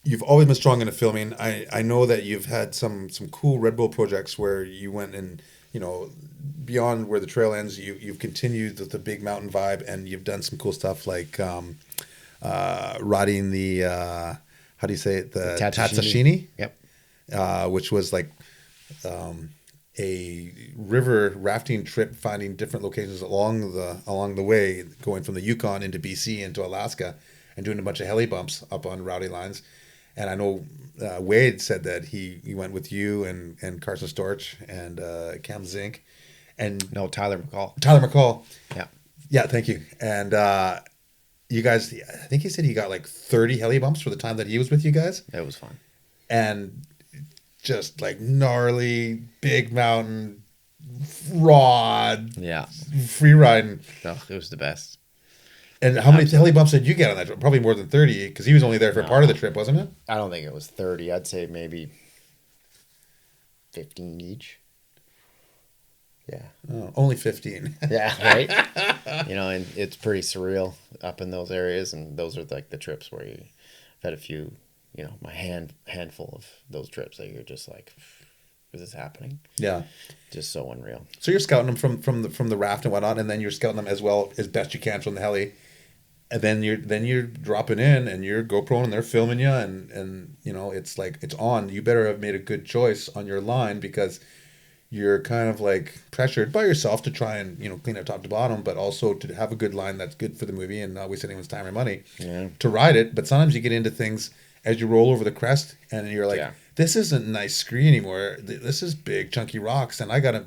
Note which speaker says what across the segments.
Speaker 1: you've always been strong into filming. I know that you've had some cool Redbull projects where you went and, beyond where the trail ends, you've continued with the big mountain vibe, and you've done some cool stuff like riding the how do you say it, the Tatshenshini?
Speaker 2: Yep.
Speaker 1: Which was like a river rafting trip, finding different locations along the way, going from the Yukon into BC into Alaska, and doing a bunch of heli bumps up on rowdy lines. And I know Wade said that he went with you and Carson Storch and Cam Zink and
Speaker 2: No, Tyler McCall.
Speaker 1: Tyler McCall.
Speaker 2: Yeah.
Speaker 1: Thank you. And you guys, I think he said he got like 30 heli bumps for the time that he was with you guys.
Speaker 2: It was fun.
Speaker 1: And just like gnarly, big mountain, rod,
Speaker 2: Yeah.
Speaker 1: free riding.
Speaker 2: Oh, it was the best.
Speaker 1: And how many heli bumps did you get on that trip? Probably more than 30, because he was only there for part of the trip, wasn't it?
Speaker 2: I don't think it was 30. I'd say maybe 15 each. Yeah.
Speaker 1: Oh, only 15.
Speaker 2: Yeah, right? And it's pretty surreal up in those areas, and those are like the trips where I've had a few, my handful of those trips that you're just like, is this happening?
Speaker 1: Yeah.
Speaker 2: Just so unreal.
Speaker 1: So you're scouting them from the raft and whatnot, and then you're scouting them as well as best you can from the heli. And then you're dropping in and you're GoPro and they're filming you and it's like it's on. You better have made a good choice on your line, because you're kind of like pressured by yourself to try and clean up top to bottom, but also to have a good line that's good for the movie and not waste anyone's time or money to ride it. But sometimes you get into things as you roll over the crest and you're like, this isn't nice scree anymore. This is big chunky rocks, and I gotta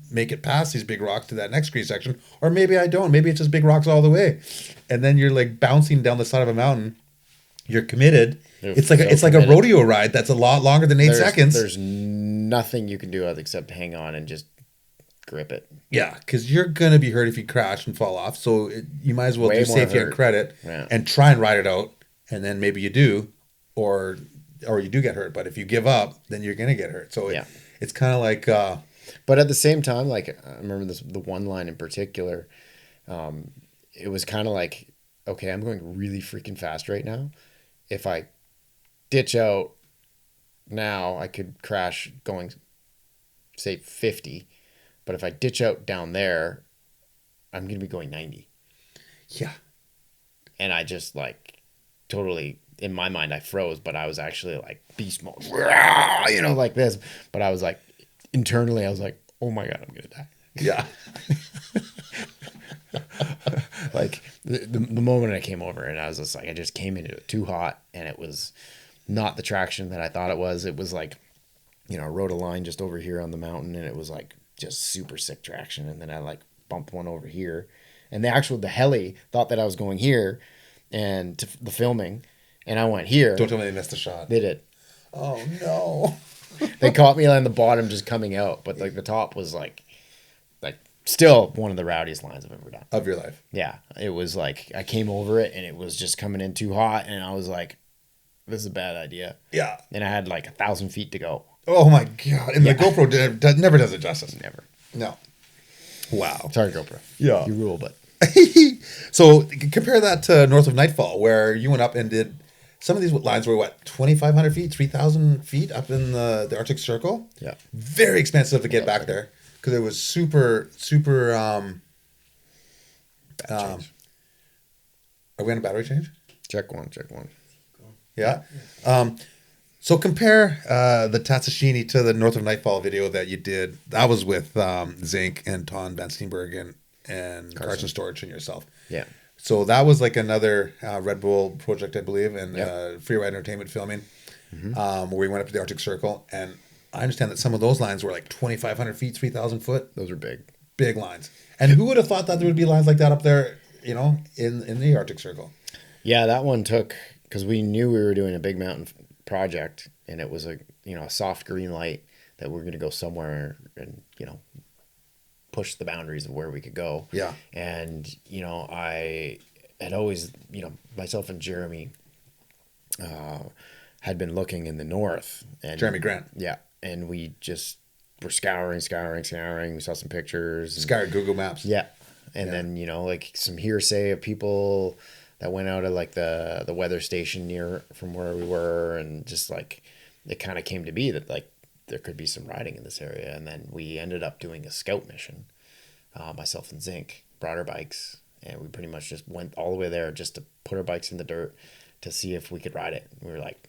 Speaker 1: make it past these big rocks to that next scree section, or maybe I don't. Maybe it's just big rocks all the way, and then you're like bouncing down the side of a mountain. You're committed. It's like a rodeo ride that's a lot longer than 8 seconds.
Speaker 2: There's nothing you can do except hang on and just grip it.
Speaker 1: Yeah, because you're gonna be hurt if you crash and fall off. So you might as well do safety and credit and try and ride it out, and then maybe you do, or you do get hurt. But if you give up, then you're gonna get hurt. So it's kind of like.
Speaker 2: But at the same time, like I remember the one line in particular, it was kind of like, okay, I'm going really freaking fast right now. If I ditch out now, I could crash going, say, 50. But if I ditch out down there, I'm going to be going 90.
Speaker 1: Yeah.
Speaker 2: And I just like totally, in my mind, I froze, but I was actually like beast mode, like this. But I was like, internally, I was like, oh my God, I'm going to die.
Speaker 1: Yeah.
Speaker 2: Like the moment I came over and I was just like, I just came into it too hot, and it was not the traction that I thought it was. It was like, I rode a line just over here on the mountain, and it was like just super sick traction. And then I like bumped one over here, and the heli thought that I was going here and to the filming, and I went here.
Speaker 1: Don't tell me they missed the shot.
Speaker 2: They did.
Speaker 1: Oh no.
Speaker 2: They caught me on the bottom just coming out, but like the top was like still one of the rowdiest lines I've ever done.
Speaker 1: Of your life.
Speaker 2: Yeah. It was like I came over it and it was just coming in too hot, and I was like, this is a bad idea.
Speaker 1: Yeah.
Speaker 2: And I had like 1,000 feet to go.
Speaker 1: Oh my God. And the GoPro never does it justice.
Speaker 2: Never.
Speaker 1: No. Wow.
Speaker 2: Sorry, GoPro.
Speaker 1: Yeah.
Speaker 2: You rule, but.
Speaker 1: So compare that to north of Nightfall, where you went up and did some of these lines were 2,500 feet, 3,000 feet up in the Arctic Circle.
Speaker 2: Yeah.
Speaker 1: Very expensive to get back there, because it was super. Are we on a battery change?
Speaker 2: Check one.
Speaker 1: Yeah. So compare the Tatshenshini to the North of Nightfall video that you did. That was with Zink and Ton Van Steenberg and Carson Storch and yourself.
Speaker 2: Yeah.
Speaker 1: So that was like another Redbull project, I believe, and Freeride Entertainment filming, where we went up to the Arctic Circle. And I understand that some of those lines were like 2,500 feet, 3,000 foot.
Speaker 2: Those are big.
Speaker 1: Big lines. And who would have thought that there would be lines like that up there, in the Arctic Circle?
Speaker 2: Yeah, that one took, because we knew we were doing a big mountain project, and it was a soft green light that we're going to go somewhere and, push the boundaries of where we could go.
Speaker 1: Yeah.
Speaker 2: And, I had always, myself and Jeremy had been looking in the north. And
Speaker 1: Jeremy Grant.
Speaker 2: Yeah. And we just were scouring. We saw some pictures.
Speaker 1: Scoured Google Maps.
Speaker 2: Yeah. And then, like some hearsay of people that went out of like the weather station near from where we were, and just like it kind of came to be that like there could be some riding in this area. And then we ended up doing a scout mission. Myself and Zink brought our bikes, and we pretty much just went all the way there just to put our bikes in the dirt to see if we could ride it. We were like,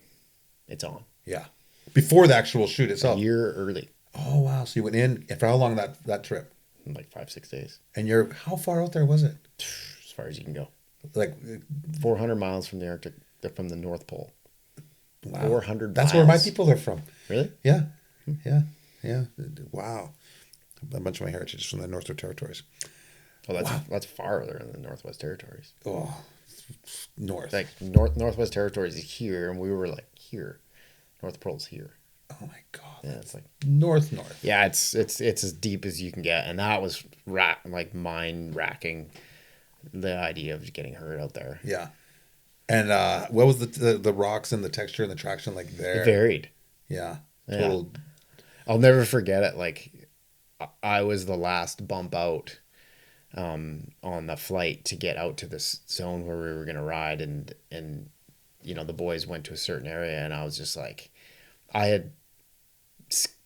Speaker 2: it's on.
Speaker 1: Yeah. Before the actual shoot itself.
Speaker 2: A year early.
Speaker 1: Oh, wow. So you went in, and for how long that trip?
Speaker 2: Like 5-6 days.
Speaker 1: And how far out there was it?
Speaker 2: As far as you can go.
Speaker 1: Like
Speaker 2: 400 miles from the Arctic, from the North Pole.
Speaker 1: Wow.
Speaker 2: 400
Speaker 1: That's
Speaker 2: miles.
Speaker 1: where my people are from.
Speaker 2: Really?
Speaker 1: Yeah. Yeah. Yeah. Wow. A bunch of my heritage is from the Northwest Territories.
Speaker 2: Oh, that's farther in the Northwest Territories.
Speaker 1: Oh, north.
Speaker 2: Like Northwest Territories is here, and we were like here. North Pole's here.
Speaker 1: Oh my God.
Speaker 2: Yeah, it's like
Speaker 1: north.
Speaker 2: Yeah, it's as deep as you can get, and that was like mind racking. The idea of getting hurt out there.
Speaker 1: Yeah. And what was the rocks and the texture and the traction like there?
Speaker 2: It varied.
Speaker 1: Yeah.
Speaker 2: Total. Yeah. I'll never forget it. Like I was the last bump out on the flight to get out to this zone where we were going to ride, and you know, the boys went to a certain area, and I was just like, I had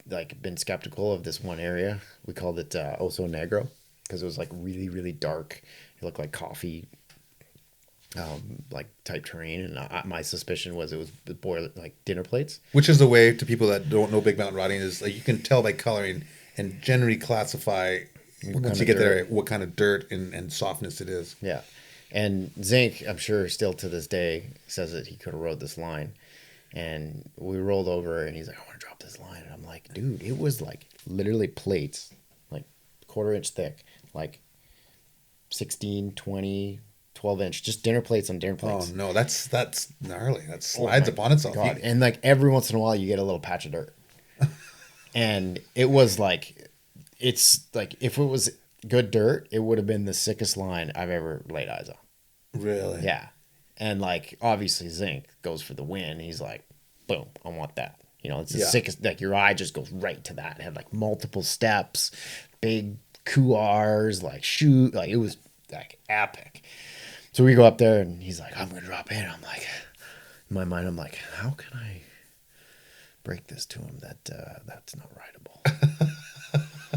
Speaker 2: like been skeptical of this one area. We called it Oso Negro because it was like really, really dark. It looked like coffee, like type terrain, and my suspicion was it was like dinner plates.
Speaker 1: Which is the way, to people that don't know big mountain riding, is like you can tell by coloring and generally classify once you get there what kind of dirt and softness it is.
Speaker 2: Yeah, and Zink, I'm sure still to this day says that he could have rode this line, and we rolled over, and he's like, I want to drop this line, and I'm like, dude, it was like literally plates, like 1/4 inch thick, like 16, 20, 12-inch, just dinner plates on dinner plates.
Speaker 1: Oh no, that's gnarly. That slides upon itself.
Speaker 2: God. And like every once in a while you get a little patch of dirt. And it was like, it's like, if it was good dirt, it would have been the sickest line I've ever laid eyes on.
Speaker 1: Really?
Speaker 2: Yeah. And like, obviously Zink goes for the win. He's like, boom, I want that. You know, it's the sickest, like your eye just goes right to that. It had like multiple steps, big couloirs, like shoot, like it was like epic. So we go up there, and he's like, I'm going to drop in. I'm like, in my mind, I'm like, how can I break this to him that that's not rideable?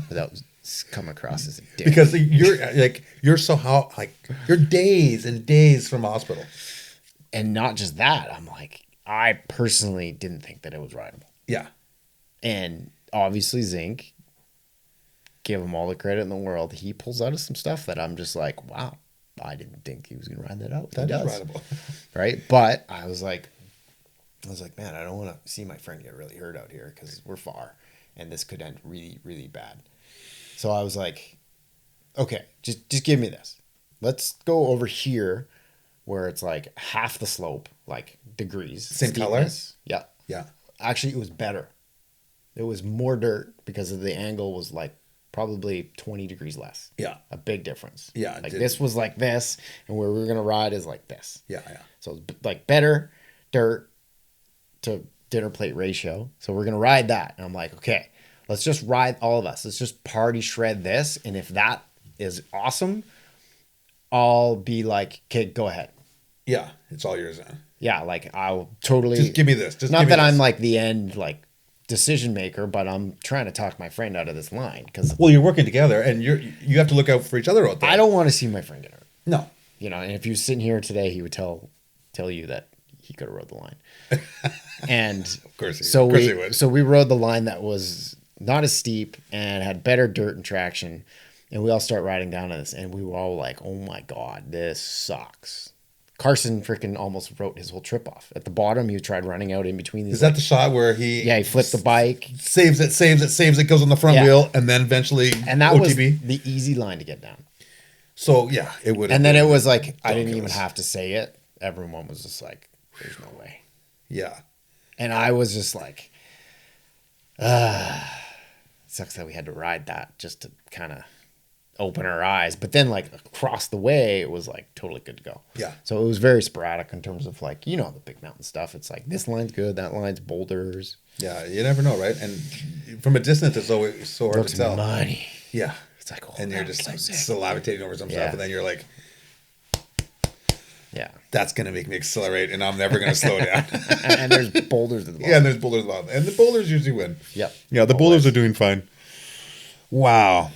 Speaker 2: Without come across as a dick.
Speaker 1: Because you're days and days from hospital.
Speaker 2: And not just that, I'm like, I personally didn't think that it was rideable.
Speaker 1: Yeah.
Speaker 2: And obviously Zink, give him all the credit in the world, he pulls out of some stuff that I'm just like, wow, I didn't think he was going to ride that out.
Speaker 1: That is rideable.
Speaker 2: Right? But I was like, man, I don't want to see my friend get really hurt out here because we're far, and this could end really, really bad. So I was like, okay, just give me this. Let's go over here where it's like half the slope, like degrees.
Speaker 1: Same color?
Speaker 2: Yeah.
Speaker 1: Yeah.
Speaker 2: Actually, it was better. It was more dirt because of the angle was like probably 20 degrees less.
Speaker 1: Yeah.
Speaker 2: A big difference.
Speaker 1: Yeah.
Speaker 2: Like this was like this, and where we were going to ride is like this.
Speaker 1: Yeah. Yeah.
Speaker 2: So it's like better dirt to dinner plate ratio. So we're going to ride that. And I'm like, okay, let's just ride all of us. Let's just party shred this. And if that is awesome, I'll be like, okay, go ahead.
Speaker 1: Yeah. It's all yours then.
Speaker 2: Yeah. Like I'll totally.
Speaker 1: Just give me this. Just
Speaker 2: not that I'm like the end, like decision maker, but I'm trying to talk my friend out of this line because
Speaker 1: you're working together, and you have to look out for each other out there.
Speaker 2: I don't want to see my friend get hurt.
Speaker 1: No.
Speaker 2: You know, and if he was sitting here today, he would tell you that he could have rode the line. And
Speaker 1: of course he would.
Speaker 2: So we rode the line that was not as steep and had better dirt and traction. And we all start riding down on this, and we were all like, oh my God, this sucks. Carson freaking almost wrote his whole trip off. At the bottom, he tried running out in between these.
Speaker 1: Is that the shot where he
Speaker 2: flipped the bike,
Speaker 1: saves it, goes on the front wheel, and then eventually
Speaker 2: and that
Speaker 1: OTB.
Speaker 2: Was the easy line to get down.
Speaker 1: So yeah, it would.
Speaker 2: And then it was like I didn't even have to say it. Everyone was just like, "There's no way."
Speaker 1: Yeah.
Speaker 2: And I was just like, sucks that we had to ride that just to kind of open our eyes. But then like across the way, it was like totally good to go.
Speaker 1: Yeah.
Speaker 2: So it was very sporadic in terms of like, you know, the big mountain stuff. It's like this line's good, that line's boulders.
Speaker 1: Yeah, you never know, right? And from a distance, it's always so hard to tell.
Speaker 2: Money.
Speaker 1: Yeah.
Speaker 2: It's like,
Speaker 1: and you're just like salivating over some stuff, and then you're like,
Speaker 2: Yeah.
Speaker 1: That's going to make me accelerate, and I'm never going to slow down.
Speaker 2: And there's boulders at the bottom.
Speaker 1: Yeah, and there's boulders at the bottom. And the boulders usually win.
Speaker 2: Yep.
Speaker 1: Yeah, the boulders are doing fine. Wow.